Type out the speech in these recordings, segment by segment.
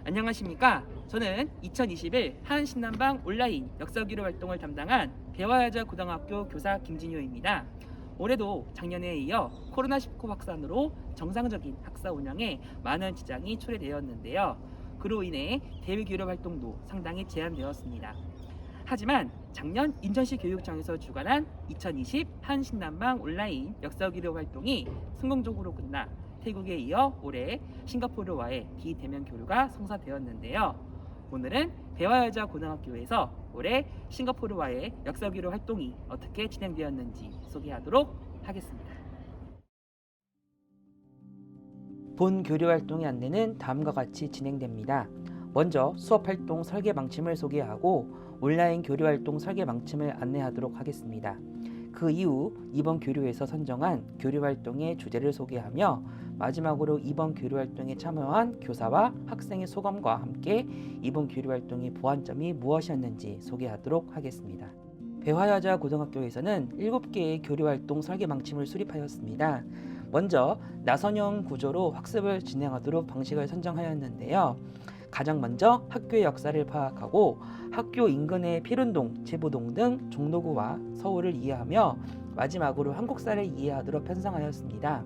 안녕하십니까. 저는 2021 한신남방 온라인 역사교류 활동을 담당한 배화여자고등학교 교사 김진효입니다. 올해도 작년에 이어 코로나19 확산으로 정상적인 학사 운영에 많은 지장이 초래되었는데요. 그로 인해 대외교류 활동도 상당히 제한되었습니다. 하지만 작년 인천시 교육청에서 주관한 2020 한신남방 온라인 역사교류 활동이 성공적으로 끝나 태국에 이어 올해 싱가포르와의 비대면 교류가 성사되었는데요. 오늘은 배화여자고등학교에서 올해 싱가포르와의 역사교류 활동이 어떻게 진행되었는지 소개하도록 하겠습니다. 본 교류 활동의 안내는 다음과 같이 진행됩니다. 먼저 수업 활동 설계 방침을 소개하고 온라인 교류 활동 설계 방침을 안내하도록 하겠습니다. 그 이후 이번 교류에서 선정한 교류 활동의 주제를 소개하며 마지막으로 이번 교류 활동에 참여한 교사와 학생의 소감과 함께 이번 교류 활동의 보완점이 무엇이었는지 소개하도록 하겠습니다. 배화여자고등학교에서는 7개의 교류 활동 설계 방침을 수립하였습니다. 먼저 나선형 구조로 학습을 진행하도록 방식을 선정하였는데요. 가장 먼저 학교의 역사를 파악하고 학교 인근의 필운동, 제부동 등 종로구와 서울을 이해하며 마지막으로 한국사를 이해하도록 편성하였습니다.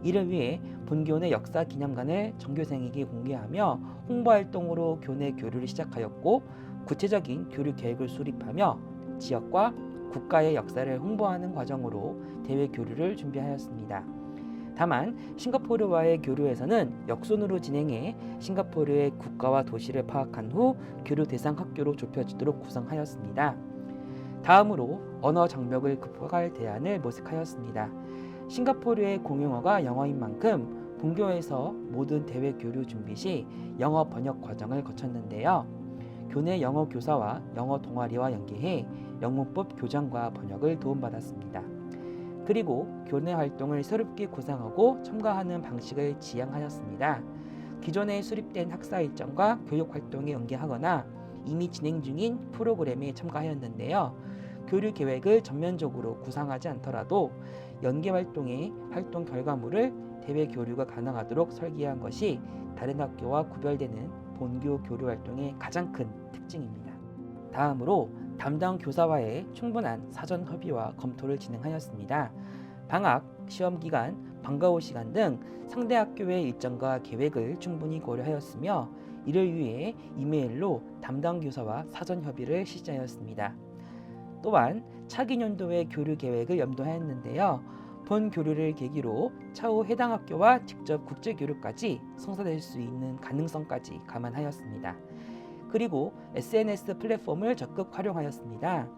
이를 위해 본교내 역사 기념관을 전교생에게 공개하며 홍보활동으로 교내 교류를 시작하였고 구체적인 교류 계획을 수립하며 지역과 국가의 역사를 홍보하는 과정으로 대외 교류를 준비하였습니다. 다만 싱가포르와의 교류에서는 역순으로 진행해 싱가포르의 국가와 도시를 파악한 후 교류 대상 학교로 좁혀지도록 구성하였습니다. 다음으로 언어 장벽을 극복할 대안을 모색하였습니다. 싱가포르의 공용어가 영어인 만큼 본교에서 모든 대외 교류 준비 시 영어 번역 과정을 거쳤는데요. 교내 영어 교사와 영어 동아리와 연계해 영문법 교정과 번역을 도움받았습니다. 그리고 교내 활동을 새롭게 구상하고 첨가하는 방식을 지향하였습니다. 기존에 수립된 학사 일정과 교육 활동에 연계하거나 이미 진행 중인 프로그램에 첨가하였는데요. 교류 계획을 전면적으로 구상하지 않더라도 연계 활동의 활동 결과물을 대외 교류가 가능하도록 설계한 것이 다른 학교와 구별되는 본교 교류 활동의 가장 큰 특징입니다. 다음으로 담당 교사와의 충분한 사전 협의와 검토를 진행하였습니다. 방학, 시험 기간, 방과 후 시간 등 상대 학교의 일정과 계획을 충분히 고려하였으며 이를 위해 이메일로 담당 교사와 사전 협의를 실시하였습니다. 또한 차기 년도의 교류 계획을 염두하였는데요. 본 교류를 계기로 차후 해당 학교와 직접 국제 교류까지 성사될 수 있는 가능성까지 감안하였습니다. 그리고 SNS 플랫폼을 적극 활용하였습니다.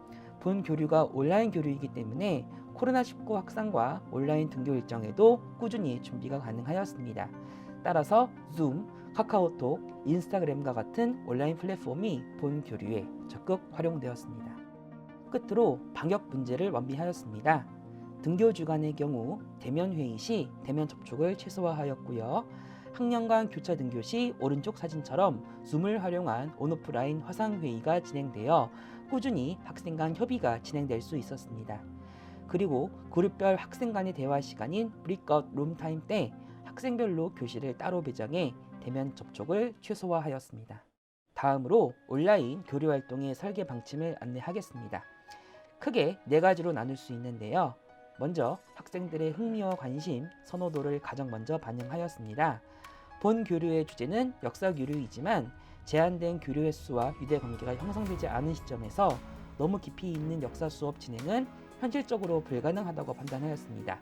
본 교류가 온라인 교류이기 때문에 코로나19 확산과 온라인 등교 일정에도 꾸준히 준비가 가능하였습니다. 따라서 줌, 카카오톡, 인스타그램과 같은 온라인 플랫폼이 본 교류에 적극 활용되었습니다. 끝으로 방역 문제를 완비하였습니다. 등교 주간의 경우 대면 회의 시 대면 접촉을 최소화하였고요. 학년간 교차 등교 시 오른쪽 사진처럼 줌을 활용한 온오프라인 화상 회의가 진행되어 꾸준히 학생 간 협의가 진행될 수 있었습니다. 그리고 그룹별 학생 간의 대화 시간인 브리컷 룸타임 때 학생별로 교실을 따로 배정해 대면 접촉을 최소화하였습니다. 다음으로 온라인 교류 활동의 설계 방침을 안내하겠습니다. 크게 4가지로 나눌 수 있는데요. 먼저 학생들의 흥미와 관심, 선호도를 가장 먼저 반영하였습니다. 본 교류의 주제는 역사 교류이지만 제한된 교류 횟수와 유대 관계가 형성되지 않은 시점에서 너무 깊이 있는 역사 수업 진행은 현실적으로 불가능하다고 판단하였습니다.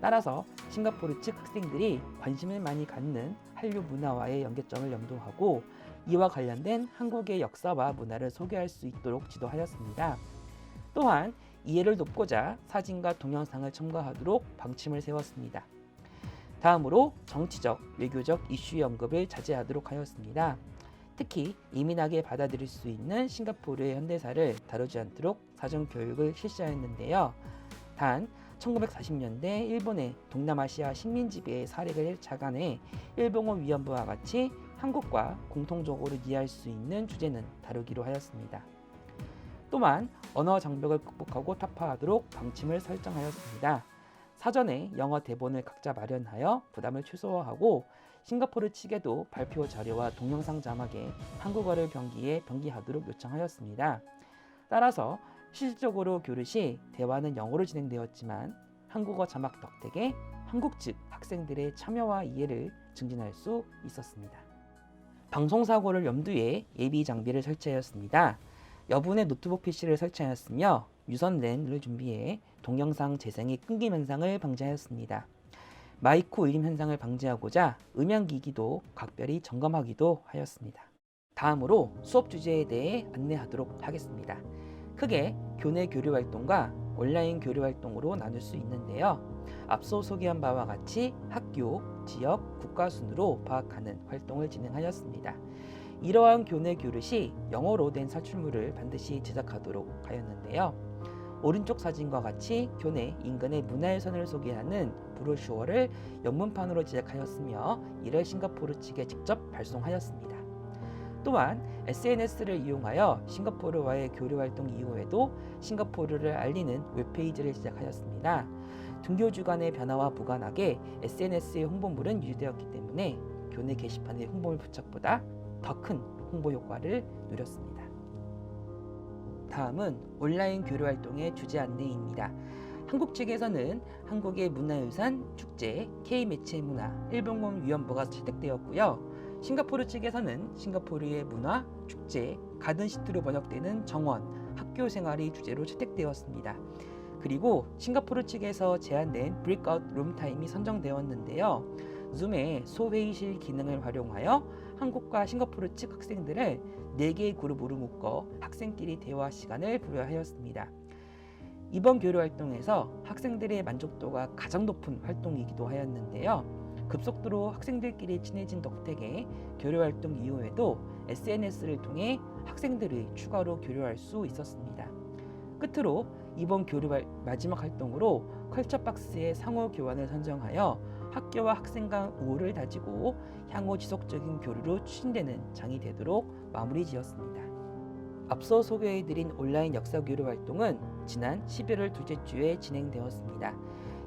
따라서 싱가포르 측 학생들이 관심을 많이 갖는 한류 문화와의 연계점을 염두하고 이와 관련된 한국의 역사와 문화를 소개할 수 있도록 지도하였습니다. 또한 이해를 돕고자 사진과 동영상을 첨가하도록 방침을 세웠습니다. 다음으로 정치적, 외교적 이슈 언급을 자제하도록 하였습니다. 특히 예민하게 받아들일 수 있는 싱가포르의 현대사를 다루지 않도록 사전 교육을 실시하였는데요. 단 1940년대 일본의 동남아시아 식민지배의 사례를 자간해 일본어 위원부와 같이 한국과 공통적으로 이해할 수 있는 주제는 다루기로 하였습니다. 또한 언어 장벽을 극복하고 타파하도록 방침을 설정하였습니다. 사전에 영어 대본을 각자 마련하여 부담을 최소화하고 싱가포르 측에도 발표 자료와 동영상 자막에 한국어를 병기하도록 요청하였습니다. 따라서 실질적으로 교류 시 대화는 영어로 진행되었지만 한국어 자막 덕택에 한국 측 학생들의 참여와 이해를 증진할 수 있었습니다. 방송사고를 염두에 예비 장비를 설치하였습니다. 여분의 노트북 PC를 설치하였으며 유선 랜을 준비해 동영상 재생의 끊김 현상을 방지하였습니다. 마이크 울림 현상을 방지하고자 음향기기도 각별히 점검하기도 하였습니다. 다음으로 수업 주제에 대해 안내하도록 하겠습니다. 크게 교내 교류 활동과 온라인 교류 활동으로 나눌 수 있는데요. 앞서 소개한 바와 같이 학교, 지역, 국가 순으로 파악하는 활동을 진행하였습니다. 이러한 교내 교류 시 영어로 된 사출물을 반드시 제작하도록 하였는데요. 오른쪽 사진과 같이 교내 인근의 문화유산을 소개하는 브로슈어를 영문판으로 제작하였으며 이를 싱가포르 측에 직접 발송하였습니다. 또한 SNS를 이용하여 싱가포르와의 교류 활동 이후에도 싱가포르를 알리는 웹페이지를 제작하였습니다. 등교주 간의 변화와 무관하게 SNS의 홍보물은 유지되었기 때문에 교내 게시판의 홍보물 부착보다 더 큰 홍보 효과를 누렸습니다. 다음은 온라인 교류 활동의 주제 안내입니다. 한국 측에서는 한국의 문화유산, 축제, K매체 문화, 일본군 위원부가 채택되었고요. 싱가포르 측에서는 싱가포르의 문화, 축제, 가든시티로 번역되는 정원, 학교 생활이 주제로 채택되었습니다. 그리고 싱가포르 측에서 제안된 브레이크아웃 룸타임이 선정되었는데요. 줌의 소회의실 기능을 활용하여 한국과 싱가포르 측 학생들을 4개의 그룹으로 묶어 학생끼리 대화 시간을 부여하였습니다. 이번 교류 활동에서 학생들의 만족도가 가장 높은 활동이기도 하였는데요. 급속도로 학생들끼리 친해진 덕택에 교류 활동 이후에도 SNS를 통해 학생들이 추가로 교류할 수 있었습니다. 끝으로 이번 교류 마지막 활동으로 컬처박스의 상호 교환을 선정하여 학교와 학생 간 우호를 다지고 향후 지속적인 교류로 추진되는 장이 되도록 마무리 지었습니다. 앞서 소개해드린 온라인 역사교류 활동은 지난 11월 둘째 주에 진행되었습니다.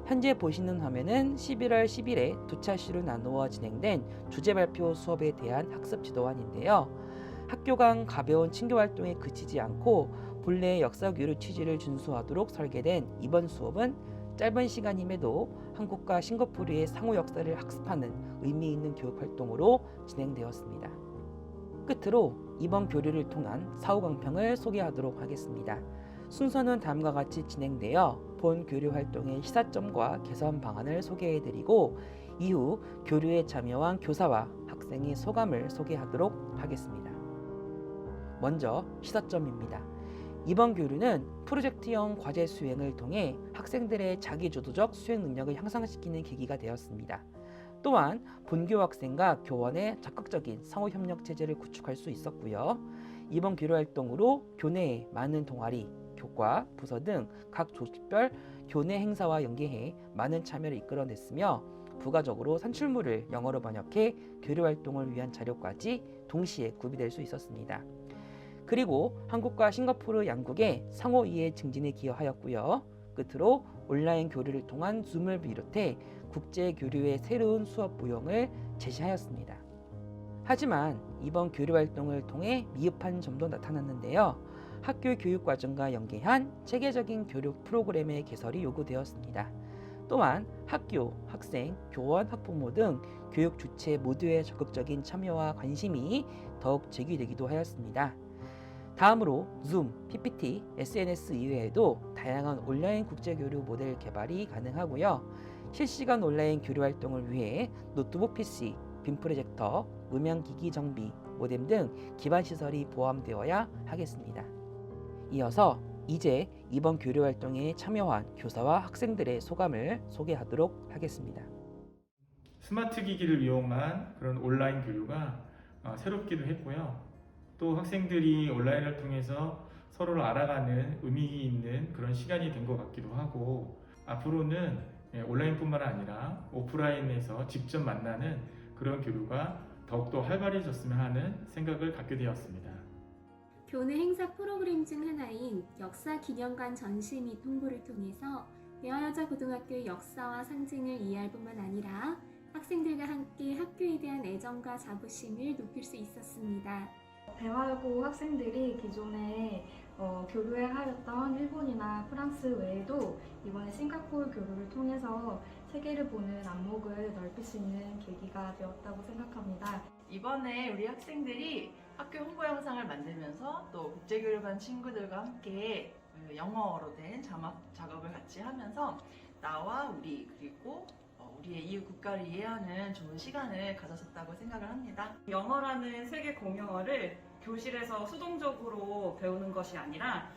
현재 보시는 화면은 11월 10일에 두 차시로 나누어 진행된 주제 발표 수업에 대한 학습 지도안인데요. 학교 간 가벼운 친교 활동에 그치지 않고 본래의 역사교류 취지를 준수하도록 설계된 이번 수업은 짧은 시간임에도 한국과 싱가포르의 상호 역사를 학습하는 의미 있는 교육 활동으로 진행되었습니다. 끝으로 이번 교류를 통한 사후 강평을 소개하도록 하겠습니다. 순서는 다음과 같이 진행되어 본 교류 활동의 시사점과 개선 방안을 소개해드리고 이후 교류에 참여한 교사와 학생의 소감을 소개하도록 하겠습니다. 먼저 시사점입니다. 이번 교류는 프로젝트형 과제 수행을 통해 학생들의 자기주도적 수행 능력을 향상시키는 계기가 되었습니다. 또한 본교 학생과 교원의 적극적인 상호협력 체제를 구축할 수 있었고요. 이번 교류 활동으로 교내에 많은 동아리, 교과, 부서 등 각 조직별 교내 행사와 연계해 많은 참여를 이끌어냈으며 부가적으로 산출물을 영어로 번역해 교류 활동을 위한 자료까지 동시에 구비될 수 있었습니다. 그리고 한국과 싱가포르 양국의 상호 이해 증진에 기여하였고요. 끝으로 온라인 교류를 통한 줌을 비롯해 국제 교류의 새로운 수업 모형을 제시하였습니다. 하지만 이번 교류 활동을 통해 미흡한 점도 나타났는데요. 학교 교육 과정과 연계한 체계적인 교육 프로그램의 개설이 요구되었습니다. 또한 학교, 학생, 교원, 학부모 등 교육 주체 모두의 적극적인 참여와 관심이 더욱 제기되기도 하였습니다. 다음으로 줌, PPT, SNS 이외에도 다양한 온라인 국제교류 모델 개발이 가능하고요. 실시간 온라인 교류 활동을 위해 노트북 PC, 빔 프로젝터, 음향기기 정비, 모뎀 등 기반 시설이 포함되어야 하겠습니다. 이어서 이제 이번 교류 활동에 참여한 교사와 학생들의 소감을 소개하도록 하겠습니다. 스마트 기기를 이용한 그런 온라인 교류가 새롭기도 했고요. 또 학생들이 온라인을 통해서 서로를 알아가는 의미 있는 그런 시간이 된 것 같기도 하고 앞으로는 온라인뿐만 아니라 오프라인에서 직접 만나는 그런 교류가 더욱더 활발해졌으면 하는 생각을 갖게 되었습니다. 교내 행사 프로그램 중 하나인 역사 기념관 전시 및 홍보를 통해서 대화여자고등학교의 역사와 상징을 이해할 뿐만 아니라 학생들과 함께 학교에 대한 애정과 자부심을 높일 수 있었습니다. 대화여고 학생들이 기존에 교류하였던 일본이나 프랑스 외에도 이번에 싱가포르 교류를 통해서 세계를 보는 안목을 넓힐 수 있는 계기가 되었다고 생각합니다. 이번에 우리 학생들이 학교 홍보 영상을 만들면서 또 국제교류반 친구들과 함께 그 영어로 된 자막 작업을 같이 하면서 나와 우리 그리고 우리의 이웃 국가를 이해하는 좋은 시간을 가졌었다고 생각을 합니다. 영어라는 세계 공용어를 교실에서 수동적으로 배우는 것이 아니라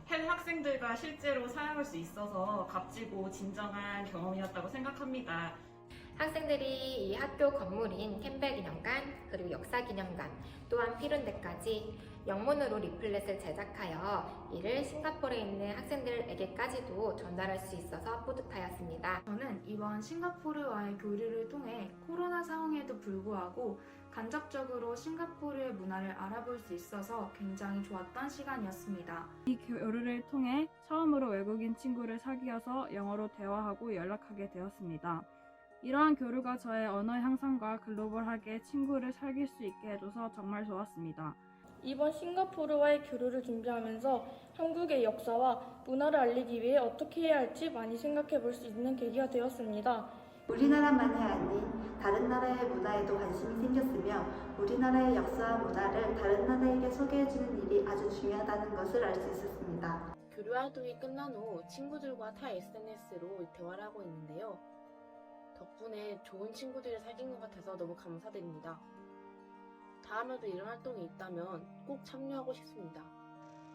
해외 학생들과 실제로 사용할 수 있어서 값지고 진정한 경험이었다고 생각합니다. 학생들이 이 학교 건물인 캠벨 기념관 그리고 역사 기념관 또한 피룬데까지 영문으로 리플렛을 제작하여 이를 싱가포르에 있는 학생들에게까지도 전달할 수 있어서 뿌듯하였습니다. 저는 이번 싱가포르와의 교류를 통해 코로나 상황에도 불구하고 간접적으로 싱가포르의 문화를 알아볼 수 있어서 굉장히 좋았던 시간이었습니다. 이 교류를 통해 처음으로 외국인 친구를 사귀어서 영어로 대화하고 연락하게 되었습니다. 이러한 교류가 저의 언어 향상과 글로벌하게 친구를 사귈 수 있게 해줘서 정말 좋았습니다. 이번 싱가포르와의 교류를 준비하면서 한국의 역사와 문화를 알리기 위해 어떻게 해야 할지 많이 생각해 볼 수 있는 계기가 되었습니다. 우리나라만이 아닌 다른 나라의 문화에도 관심이 생겼으며 우리나라의 역사와 문화를 다른 나라에게 소개해주는 일이 아주 중요하다는 것을 알 수 있었습니다. 교류 활동이 끝난 후 친구들과 타 SNS로 대화를 하고 있는데요. 덕분에 좋은 친구들을 사귄 것 같아서 너무 감사드립니다. 다음에도 이런 활동이 있다면 꼭 참여하고 싶습니다.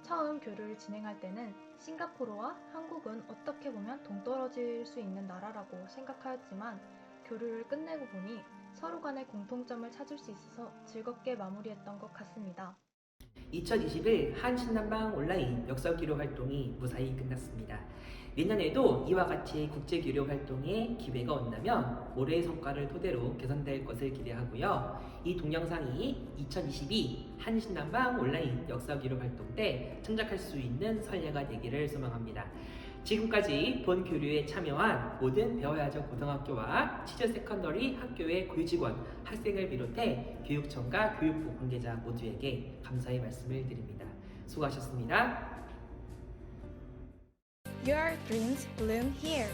처음 교류를 진행할 때는 싱가포르와 한국은 어떻게 보면 동떨어질 수 있는 나라라고 생각하였지만 교류를 끝내고 보니 서로 간의 공통점을 찾을 수 있어서 즐겁게 마무리했던 것 같습니다. 2021 한신남방 온라인 역사교류 활동이 무사히 끝났습니다. 내년에도 이와 같이 국제교류 활동에 기회가 온다면 올해의 성과를 토대로 개선될 것을 기대하고요. 이 동영상이 2022 한신남방 온라인 역사교류 활동 때 창작할 수 있는 선례가 되기를 소망합니다. 지금까지 본 교류에 참여한 모든 배워야죠 고등학교와 치즈 세컨더리 학교의 교직원, 학생을 비롯해 교육청과 교육부 관계자 모두에게 감사의 말씀을 드립니다. 수고하셨습니다. Your dreams bloom here.